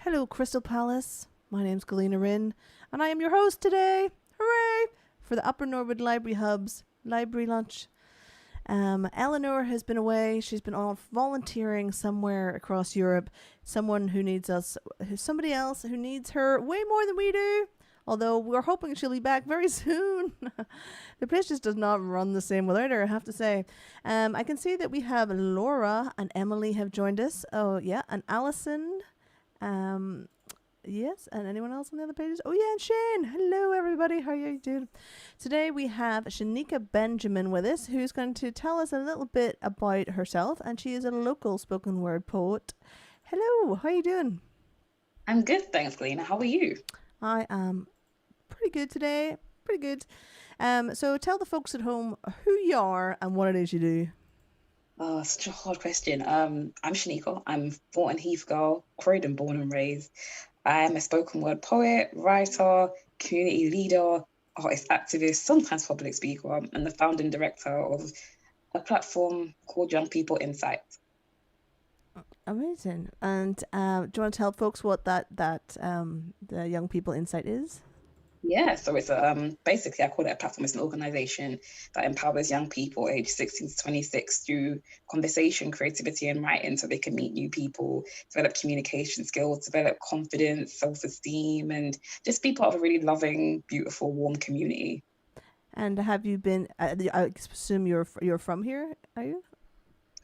Hello, Crystal Palace. My name's Galina.Rin, and I am your host today. Hooray! For the Upper Norwood Library Hub's Library Lunch. Eleanor has been away. She's been off volunteering somewhere across Europe. Someone who needs us, somebody else who needs her way more than we do. Although we're hoping she'll be back very soon. The place just does not run the same without her, I have to say. I can see that we have Laura and Emily have joined us. Oh, yeah, and Alison. Um, yes, and anyone else on the other pages? Oh, yeah, and Shane. Hello, everybody. How are you doing? Today we have Shaniqua Benjamin with us, who's going to tell us a little bit about herself, and she is a local spoken word poet. Hello, how are you doing? I'm good, thanks, Galina. How are you? I am pretty good today. Pretty good. So tell the folks at home who you are and what it is you do. Oh, such a hard question. I'm Shaniqua. I'm Thornton Heath girl, Croydon born and raised. I'm a spoken word poet, writer, community leader, artist activist, sometimes public speaker, and the founding director of a platform called Young People Insight. Amazing. And do you want to tell folks what the Young People Insight is? Yeah, so it's basically I call it a platform. It's an organization that empowers young people aged 16 to 26 through conversation, creativity, and writing so they can meet new people, develop communication skills, develop confidence, self-esteem, and just be part of a really loving, beautiful, warm community. And have you been? I assume you're from here. Are you?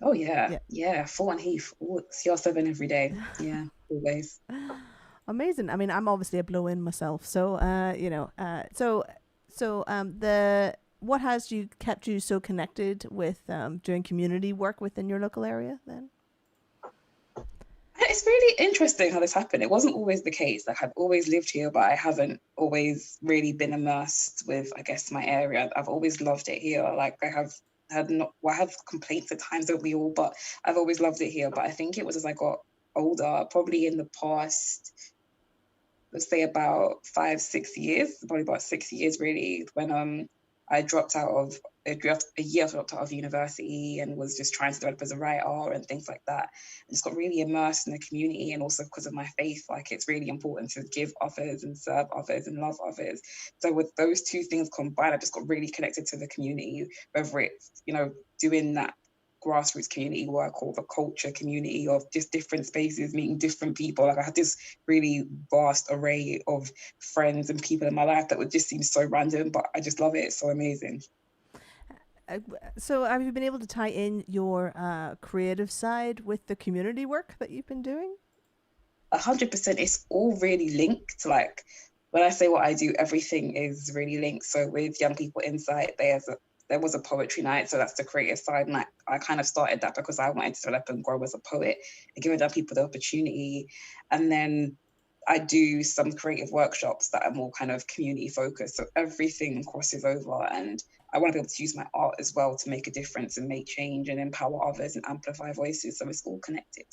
Oh yeah, Yeah. yeah, Fulton Heath, CR7 every day. Yeah, always. Amazing. I mean, I'm obviously a blow in myself, so the what has you kept you so connected with doing community work within your local area then? It's really interesting how this happened. It wasn't always the case. Like I've always lived here, but I haven't always really been immersed with, I guess, my area. I've always loved it here. Like I have had not, well, I have complaints at times, don't we all? But I've always loved it here. But I think it was as I got older, probably in the past, let's say about 5, 6 years, probably about 6 years really, when I dropped out of a year I dropped out of university and was just trying to develop as a writer and things like that. I just got really immersed in the community and also because of my faith, like it's really important to give others and serve others and love others. So with those two things combined, I just got really connected to the community, whether it's, doing that grassroots community work or the culture community of just different spaces, meeting different people. Like I had this really vast array of friends and people in my life that would just seem so random, but I just love it. It's so amazing. Uh, so have you been able to tie in your creative side with the community work that you've been doing? 100%, it's all really linked. Like when I say what I do, everything is really linked. So with Young People Insight, there was a poetry night, so that's the creative side, and I kind of started that because I wanted to develop and grow as a poet and giving young people the opportunity. And then I do some creative workshops that are more kind of community focused. So everything crosses over, and I want to be able to use my art as well to make a difference and make change and empower others and amplify voices. So it's all connected.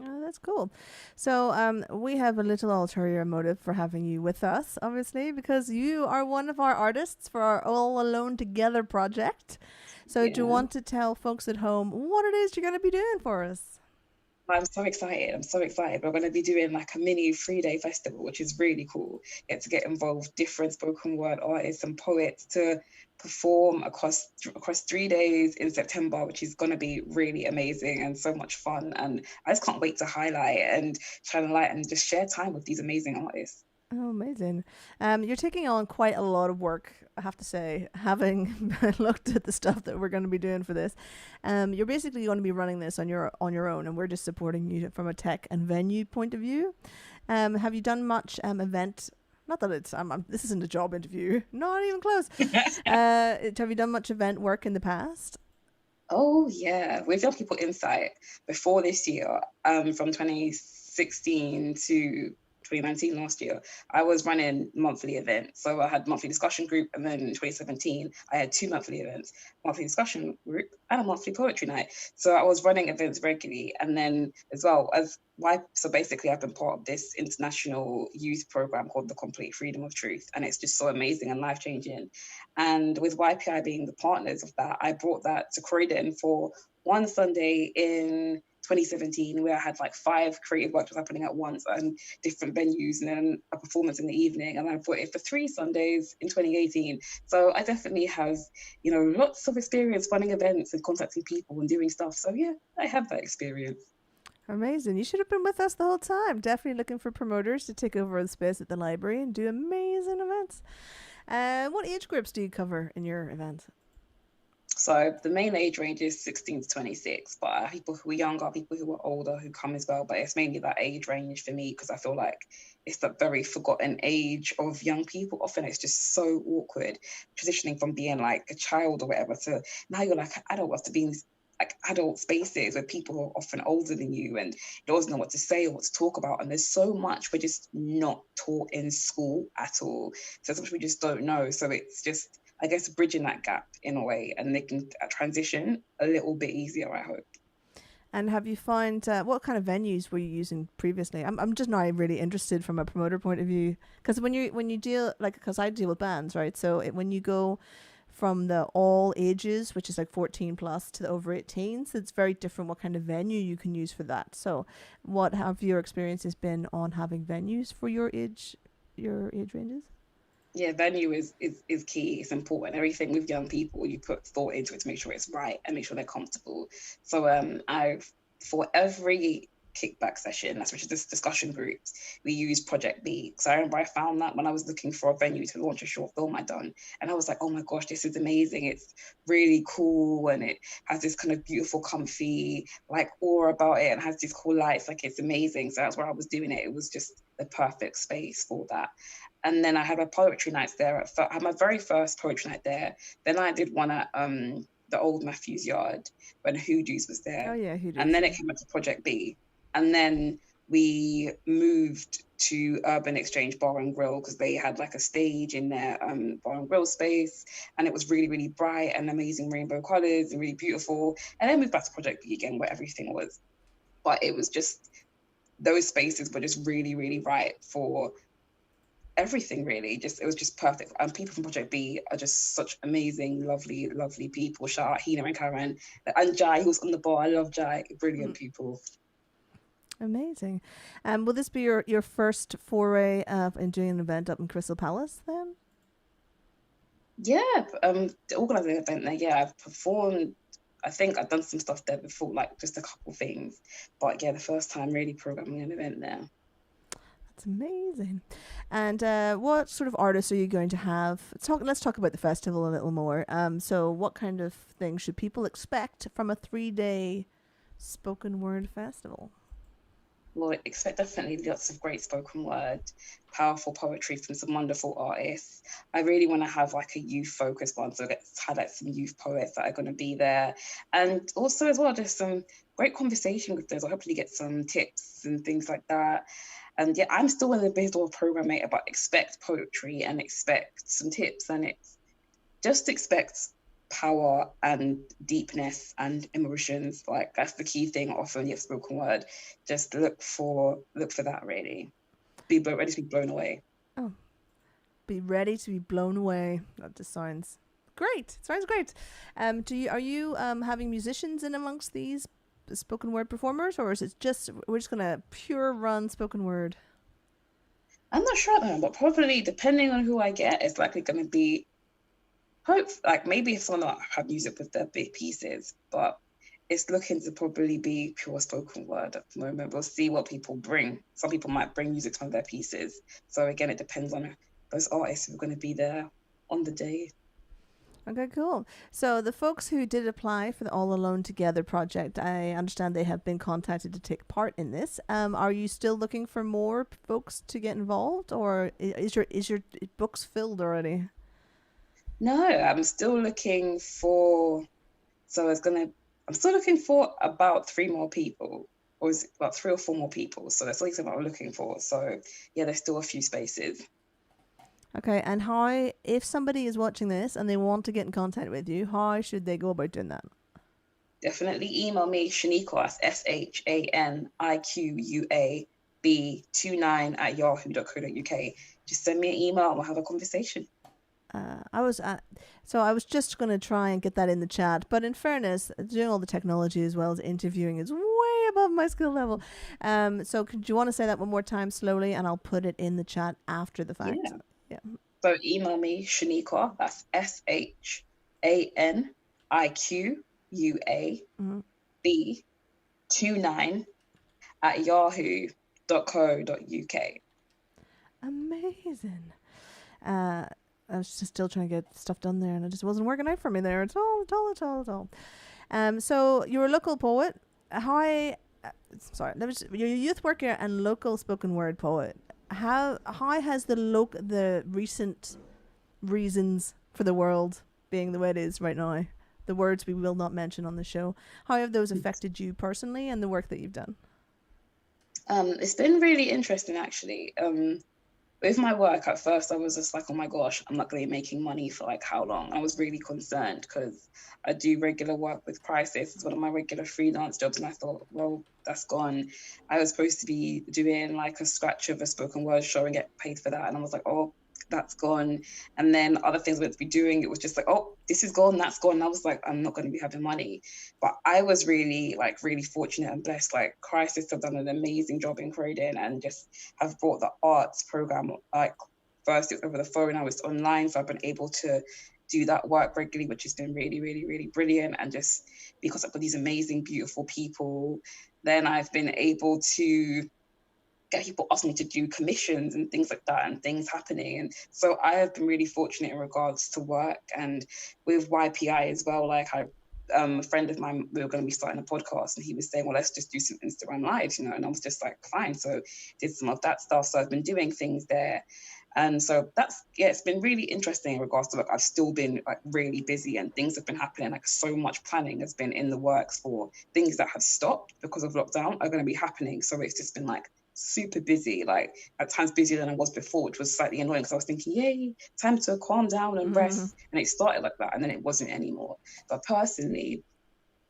Oh, that's cool. So, we have a little ulterior motive for having you with us, obviously, because you are one of our artists for our All Alone Together project. So, do you Yeah. want to tell folks at home what it is you're going to be doing for us? I'm so excited. I'm so excited. We're going to be doing like a mini 3-day festival, which is really cool. Get involved different spoken word artists and poets to perform across 3 days in September, which is going to be really amazing and so much fun. And I just can't wait to highlight and shine a light and just share time with these amazing artists. Oh, amazing. You're taking on quite a lot of work, I have to say, having looked at the stuff that we're going to be doing for this. You're basically going to be running this on your own, and we're just supporting you from a tech and venue point of view. Have you done much event? Not that it's this isn't a job interview, not even close. Have you done much event work in the past? Oh yeah, with Young People Insight before this year, from 2016 to 2019 last year, I was running monthly events. So I had monthly discussion group, and then in 2017, I had two monthly events, monthly discussion group and a monthly poetry night. So I was running events regularly, and then as well as why. So basically, I've been part of this international youth program called the Complete Freedom of Truth, and it's just so amazing and life changing. And with YPI being the partners of that, I brought that to Croydon for one Sunday in 2017, where I had like 5 creative workshops happening at once and different venues, and then a performance in the evening, and I brought it for 3 Sundays in 2018. So I definitely have, lots of experience running events and contacting people and doing stuff. So yeah, I have that experience. Amazing. You should have been with us the whole time. Definitely looking for promoters to take over the space at the library and do amazing events. What age groups do you cover in your event? So the main age range is 16 to 26, but I have people who are younger, people who are older who come as well. But it's mainly that age range for me, because I feel like it's that very forgotten age of young people. Often it's just so awkward transitioning from being like a child or whatever to now you're like an adult, to being like adult spaces where people are often older than you and you always know what to say or what to talk about. And there's so much we're just not taught in school at all. So much we just don't know. So it's just, I guess, bridging that gap in a way and making a transition a little bit easier, I hope. And have you found what kind of venues were you using previously? I'm just now really interested from a promoter point of view, because when you deal, like, because I deal with bands, right? So when you go from the all ages, which is like 14 plus, to the over 18s, it's very different what kind of venue you can use for that. So what have your experiences been on having venues for your age ranges? Yeah, venue is key. It's important. Everything with young people, you put thought into it to make sure it's right and make sure they're comfortable. So I've, for every kickback session, that's which is this discussion groups, we use Project B. So I remember I found that when I was looking for a venue to launch a short film I'd done, and I was like, oh my gosh, this is amazing. It's really cool, and it has this kind of beautiful, comfy like aura about it, and has these cool lights. Like, it's amazing. So that's where I was doing it. It was just the perfect space for that. And then I had my poetry nights there. I had my very first poetry night there. Then I did one at the old Matthews Yard when Hoodoo's was there. Oh yeah, Hoodoo's. And then it came up to Project B. And then we moved to Urban Exchange Bar and Grill, because they had like a stage in their bar and grill space, and it was really, really bright and amazing rainbow colors and really beautiful. And then moved back to Project B again, where everything was. But it was just, those spaces were just really, really right for everything, really. It was just perfect. And people from Project B are just such amazing, lovely, lovely people. Shout out Hina and Karen and Jai, who's on the bar. I love Jai. Brilliant people. Amazing. Will this be your first foray in doing an event up in Crystal Palace then? Yeah, organising an event there. Yeah, I've performed. I think I've done some stuff there before, like just a couple things. But yeah, the first time really programming an event there. That's amazing. And what sort of artists are you going to have? Let's talk about the festival a little more. So what kind of things should people expect from a 3-day spoken word festival? Well, expect definitely lots of great spoken word, powerful poetry from some wonderful artists. I really want to have like a youth focused one, so let's highlight some youth poets that are going to be there. And also as well, just some great conversation with those. I'll hopefully get some tips and things like that. And yeah, I'm still in the middle of programming, but expect poetry and expect some tips, and it's just expect power and deepness and emotions. Like, that's the key thing often you have spoken word. Just look for that, really. Be ready to be blown away. Oh, be ready to be blown away. That just sounds great. Sounds great. Are you having musicians in amongst these spoken word performers, or is it we're just gonna pure run spoken word? I'm not sure though, but probably depending on who I get, it's likely going to be like maybe if someone have music with their big pieces, but it's looking to probably be pure spoken word at the moment. We'll see what people bring. Some people might bring music to one of their pieces. So again, it depends on those artists who are going to be there on the day. Okay, cool. So the folks who did apply for the All Alone Together project, I understand they have been contacted to take part in this. Are you still looking for more folks to get involved, or is your books filled already? No, I'm still looking for. I'm still looking for about 3 more people, or is it about 3 or 4 more people? So that's like what I'm looking for. So yeah, there's still a few spaces. Okay, and if somebody is watching this and they want to get in contact with you, how should they go about doing that? Definitely email me, Shaniquas, SHANIQUAB29 @yahoo.co.uk. Just send me an email and we'll have a conversation. I was just going to try and get that in the chat, but in fairness, doing all the technology as well as interviewing is way above above my skill level. So could you want to say that one more time slowly, and I'll put it in the chat after the fact. Yeah. Yeah. So email me, Shaniqua, that's SHANIQUA Mm-hmm. B29 at yahoo.co.uk. Amazing. I was just still trying to get stuff done there, and it just wasn't working out for me there at all. So you're a local poet. How? Sorry, you're a youth worker and local spoken word poet. How has the recent reasons for the world being the way it is right now, the words we will not mention on the show, how have those affected you personally and the work that you've done? It's been really interesting, actually. With my work, at first I was just like, oh my gosh, I'm not going to be making money for like how long? I was really concerned because I do regular work with Crisis. It's one of my regular freelance jobs. And I thought, well, that's gone. I was supposed to be doing like a scratch of a spoken word show and get paid for that. And I was like, oh, that's gone. And then other things I meant to be doing, it was just like, oh, this is gone, that's gone. And I was like, I'm not going to be having money. But I was really fortunate and blessed. Like Crisis have done an amazing job in Croydon and just have brought the arts program, like first it was over the phone, I was online, so I've been able to do that work regularly, which has been really, really, really brilliant. And just because I've got these amazing, beautiful people, then I've been able to get people asking me to do commissions and things like that and things happening. And so I have been really fortunate in regards to work. And with YPI as well, like a friend of mine, we were going to be starting a podcast and he was saying, well, let's just do some Instagram lives, you know, and I was just like, fine. So did some of that stuff. So I've been doing things there. And so it's been really interesting in regards to like, I've still been like really busy and things have been happening. Like so much planning has been in the works for things that have stopped because of lockdown are going to be happening. So it's just been like super busy, like at times busier than I was before, which was slightly annoying because I was thinking, yay, time to calm down and rest. And it started like that and then it wasn't anymore. But personally,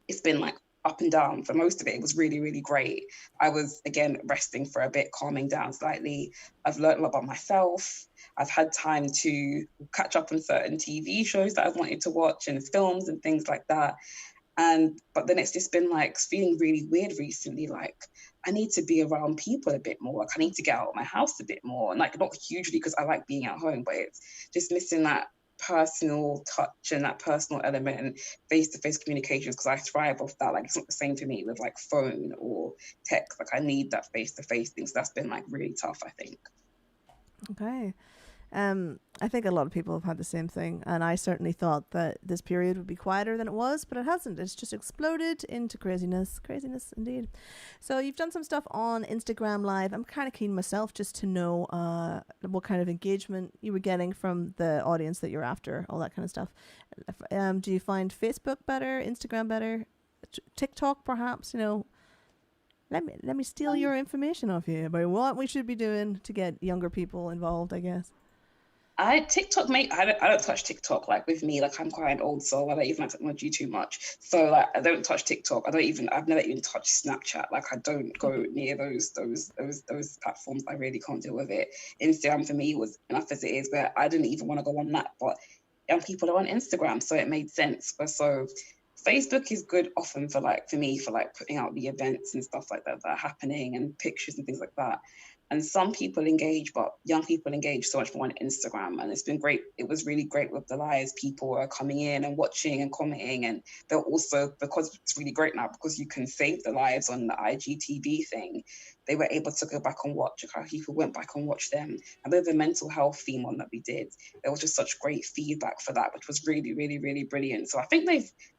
it's been like up and down. For most of it, it was really, really great. I was, again, resting for a bit, calming down slightly. I've learned a lot about myself. I've had time to catch up on certain TV shows that I've wanted to watch and films and things like that. But then it's just been like feeling really weird recently. Like I need to be around people a bit more. Like I need to get out of my house a bit more. And like not hugely because I like being at home, but it's just missing that personal touch and that personal element and face-to-face communications because I thrive off that. Like it's not the same for me with like phone or text. Like I need that face-to-face thing. So that's been like really tough, I think. Okay. I think a lot of people have had the same thing, and I certainly thought that this period would be quieter than it was, but it hasn't. It's just exploded into craziness indeed. So you've done some stuff on Instagram Live. I'm kind of keen myself just to know what kind of engagement you were getting from the audience that you're after, all that kind of stuff. Do you find Facebook better, Instagram better, TikTok perhaps? You know, let me steal your information off you about what we should be doing to get younger people involved, I guess. TikTok, mate, I don't touch TikTok. Like with me, like I'm quite an old soul. I don't even like technology too much. So like I don't touch TikTok. I've never even touched Snapchat. Like I don't go near those platforms. I really can't deal with it. Instagram for me was enough as it is, where I didn't even want to go on that. But young people are on Instagram, so it made sense. But so Facebook is good often for me for putting out the events and stuff like that are happening and pictures and things like that. And some people engage, but young people engage so much more on Instagram. And it's been great. It was really great with the lives. People are coming in and watching and commenting. And they're also, because it's really great now, because you can save the lives on the IGTV thing, they were able to go back and watch. People went back and watched them. And with the mental health theme one that we did, there was just such great feedback for that, which was really, really, really brilliant. So I think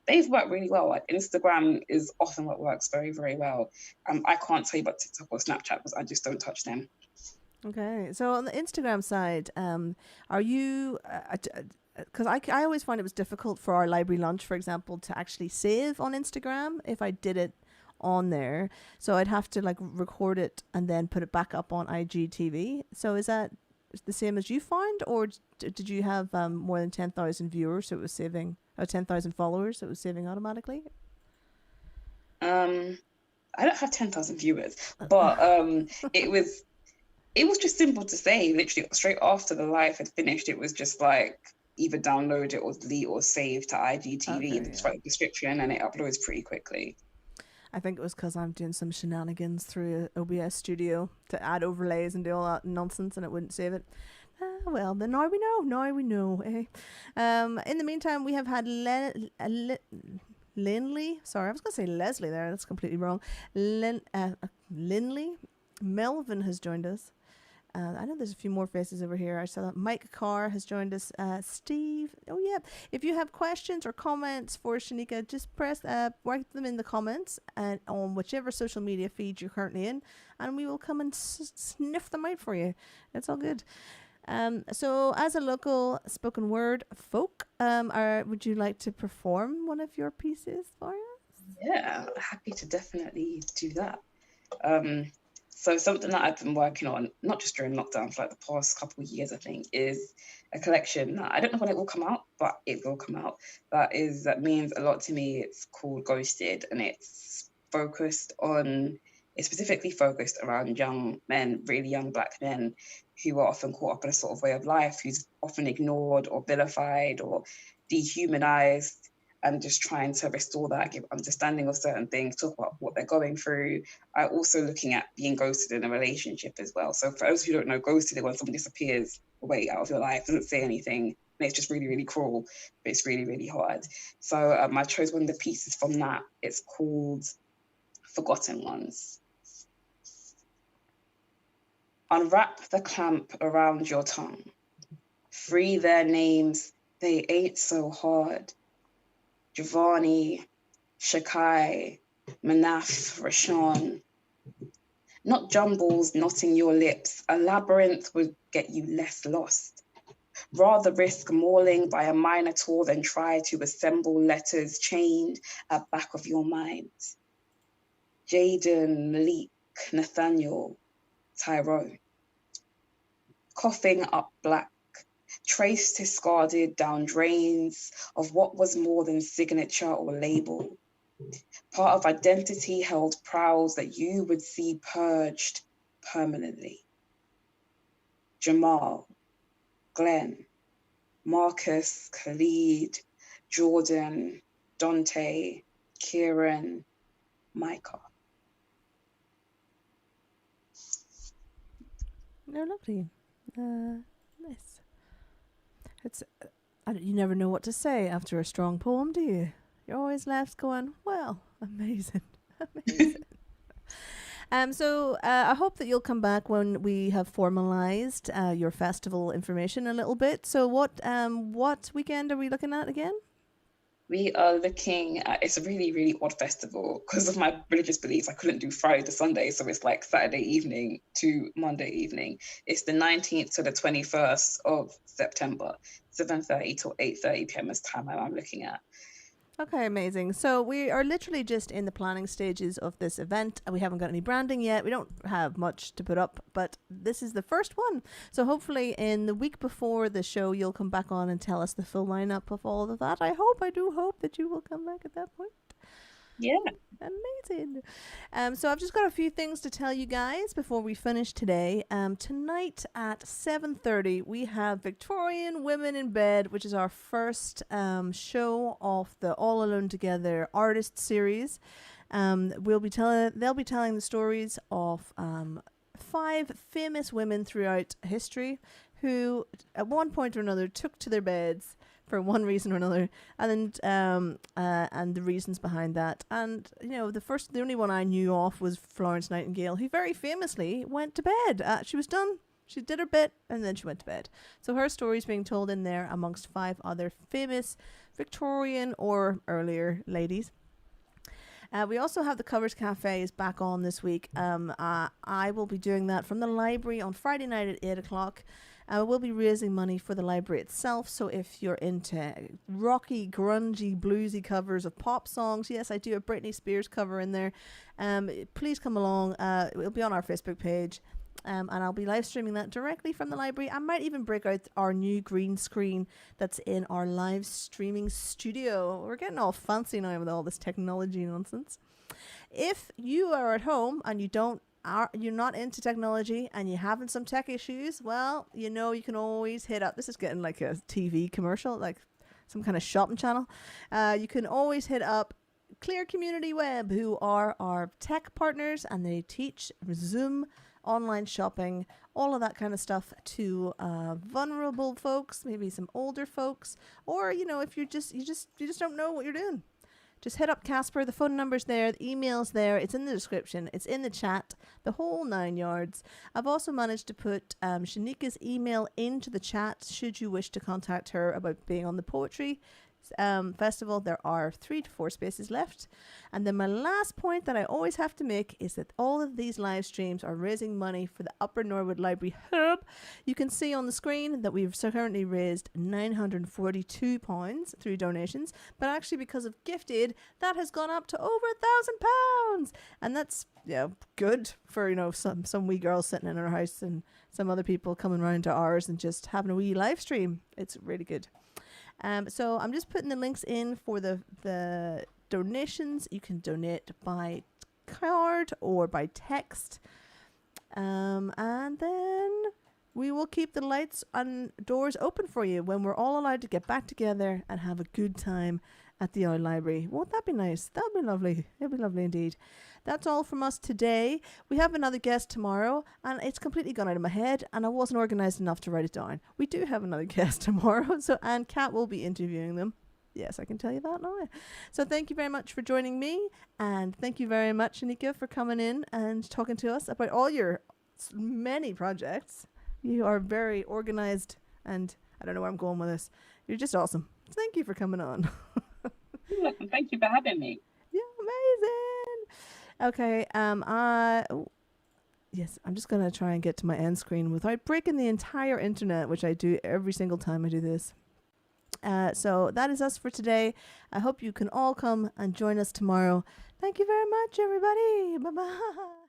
they've worked really well. Like Instagram is often what works very, very well. I can't tell you about TikTok or Snapchat because I just don't touch them. Okay, so on the Instagram side, are you? Because I always find it was difficult for our library lunch, for example, to actually save on Instagram if I did it on there. So I'd have to like record it and then put it back up on IGTV. So is that the same as you found, or did you have more than 10,000 viewers, so it was saving, 10,000 followers, so it was saving automatically? I don't have 10,000 viewers, but it was just simple to say. Literally straight after the live had finished, it was just like either download it or delete or save to IGTV and just write the description, and it uploads pretty quickly. I think it was because I'm doing some shenanigans through OBS Studio to add overlays and do all that nonsense, and it wouldn't save it. Well, then now we know. Now we know. Eh? In the meantime, we have had Linley. Sorry, I was going to say Leslie there. That's completely wrong. Linley. Melvin has joined us. I know there's a few more faces over here. I saw that Mike Carr has joined us. Steve. Oh, yeah. If you have questions or comments for Shaniqua, just write them in the comments and on whichever social media feed you're currently in, and we will come and sniff them out for you. It's all good. So as a local spoken word folk, would you like to perform one of your pieces for us? Yeah, happy to definitely do that. So something that I've been working on, not just during lockdown, for like the past couple of years, I think, is a collection that I don't know when it will come out, but it will come out. That means a lot to me. It's called Ghosted, and it's specifically focused around young men, really young Black men, who are often caught up in a sort of way of life, who's often ignored or vilified or dehumanized, and just trying to restore that, give understanding of certain things, talk about what they're going through. I'm also looking at being ghosted in a relationship as well. So for those who don't know, ghosted is when someone disappears away out of your life, doesn't say anything, and it's just really, really cruel, but it's really, really hard. So I chose one of the pieces from that. It's called Forgotten Ones. Unwrap the clamp around your tongue. Free their names, they ain't so hard. Giovanni, Shakai, Manaf, Rashawn. Not jumbles knotting your lips, a labyrinth would get you less lost. Rather risk mauling by a minotaur than try to assemble letters chained at back of your mind. Jaden, Malik, Nathaniel, Tyrone. Coughing up black, traced discarded down drains of what was more than signature or label. Part of identity held prowls that you would see purged permanently. Jamal, Glenn, Marcus, Khalid, Jordan, Dante, Kieran, Micah. No, lovely. Nice. It's you never know what to say after a strong poem, do you? You're always left going, well, amazing, amazing. So I hope that you'll come back when we have formalized your festival information a little bit. So what weekend are we looking at again? We are looking at, it's a really, really odd festival because of my religious beliefs. I couldn't do Friday to Sunday, so it's like Saturday evening to Monday evening. It's the 19th to the 21st of September, 7:30 till 8:30 p.m. is time I'm looking at. Okay, amazing. So we are literally just in the planning stages of this event. We haven't got any branding yet. We don't have much to put up, but this is the first one. So hopefully in the week before the show, you'll come back on and tell us the full lineup of all of that. I do hope that you will come back at that point. Yeah. Amazing. So I've just got a few things to tell you guys before we finish today. Tonight at 7:30 we have Victorian Women in Bed, which is our first show of the All Alone Together artist series. They'll be telling the stories of 5 famous women throughout history who at one point or another took to their beds for one reason or another, and the reasons behind that. And the only one I knew of was Florence Nightingale, who very famously went to bed. She was done. She did her bit, and then she went to bed. So her story is being told in there amongst 5 other famous Victorian or earlier ladies. We also have the Covers Cafe is back on this week. I will be doing that from the library on Friday night at 8 o'clock. We'll be raising money for the library itself, so if you're into rocky, grungy, bluesy covers of pop songs, yes, I do a Britney Spears cover in there, please come along. It'll be on our Facebook page, and I'll be live streaming that directly from the library. I might even break out our new green screen that's in our live streaming studio. We're getting all fancy now with all this technology nonsense. If you are at home and you're not into technology and you're having some tech issues, well, you can always hit up. This is getting like a TV commercial, like some kind of shopping channel. You can always hit up Clear Community Web, who are our tech partners, and they teach Zoom, online shopping, all of that kind of stuff to vulnerable folks, maybe some older folks, or if you just don't know what you're doing. Just hit up Casper. The phone number's there. The email's there. It's in the description. It's in the chat. The whole 9 yards. I've also managed to put Shaniqua's email into the chat should you wish to contact her about being on the poetry festival. There are 3 to 4 spaces left. And then my last point that I always have to make is that all of these live streams are raising money for the Upper Norwood Library Hub. You can see on the screen that we've currently raised £942 through donations, but actually because of gift aid, that has gone up to over £1,000, and that's good for some wee girls sitting in our house and some other people coming round to ours and just having a wee live stream. It's really good. So I'm just putting the links in for the donations. You can donate by card or by text. And then we will keep the lights and doors open for you when we're all allowed to get back together and have a good time at the Owl Library. Won't that be nice? That would be lovely. It would be lovely indeed. That's all from us today. We have another guest tomorrow, and it's completely gone out of my head, and I wasn't organised enough to write it down. We do have another guest tomorrow, and Kat will be interviewing them. Yes, I can tell you that now. So thank you very much for joining me, and thank you very much, Shaniqua, for coming in and talking to us about all your many projects. You are very organised, and I don't know where I'm going with this. You're just awesome. Thank you for coming on. You're welcome. Thank you for having me. Yeah, amazing. Okay, yes, I'm just going to try and get to my end screen without breaking the entire internet, which I do every single time I do this. So that is us for today. I hope you can all come and join us tomorrow. Thank you very much, everybody. Bye-bye.